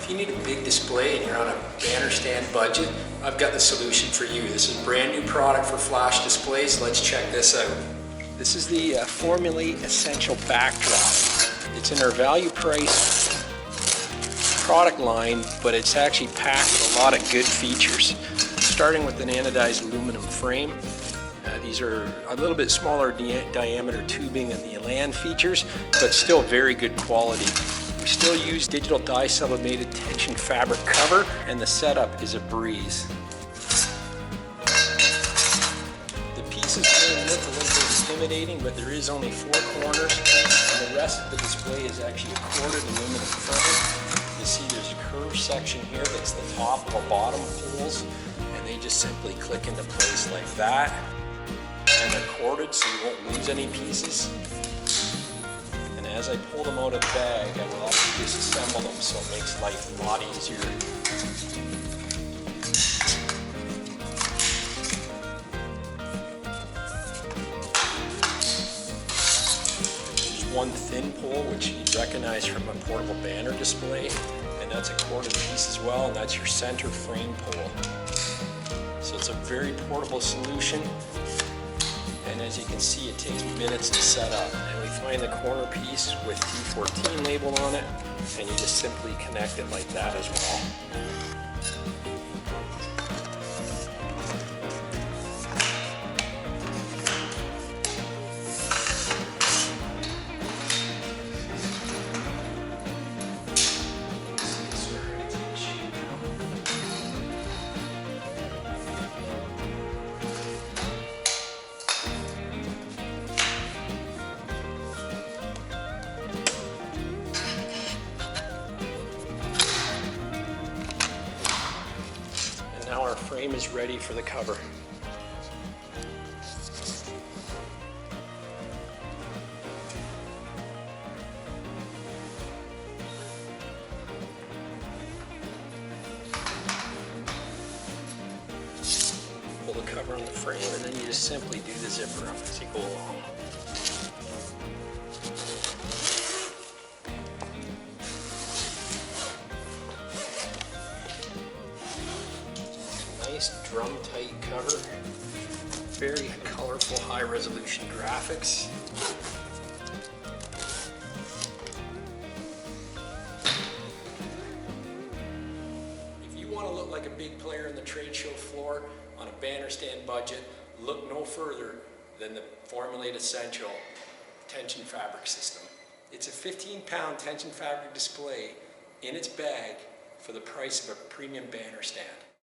If you need a big display and you're on a banner stand budget, I've got the solution for you. This is a brand new product for flash displays. Let's check this out. This is the Formulate Essential backdrop. It's in our value price product line, but it's actually packed with a lot of good features. Starting with an anodized aluminum frame. These are a little bit smaller diameter tubing than the Elan features, but still very good quality. We still use digital dye sublimated tension fabric cover, and the setup is a breeze. The pieces may look a little bit intimidating, but there is only 4 corners, and the rest of the display is actually a corded aluminum frame. You see there's a curved section here that's the top or bottom holes, and they just simply click into place like that. And they're corded so you won't lose any pieces. And as I pull them out of the bag, I will actually disassemble them so it makes life a lot easier. There's one thin pole which you'd recognize from a portable banner display, and that's a corded piece as well, and that's your center frame pole. So it's a very portable solution. And as you can see, it takes minutes to set up. And we find the corner piece with T14 label on it, and you just simply connect it like that as well. Now our frame is ready for the cover. Pull the cover on the frame, and then you just simply do the zipper up as you go along. Nice drum tight cover, very colorful high resolution graphics. If you want to look like a big player in the trade show floor on a banner stand budget, look no further than the Formulate Essential tension fabric system. It's a 15-pound tension fabric display in its bag for the price of a premium banner stand.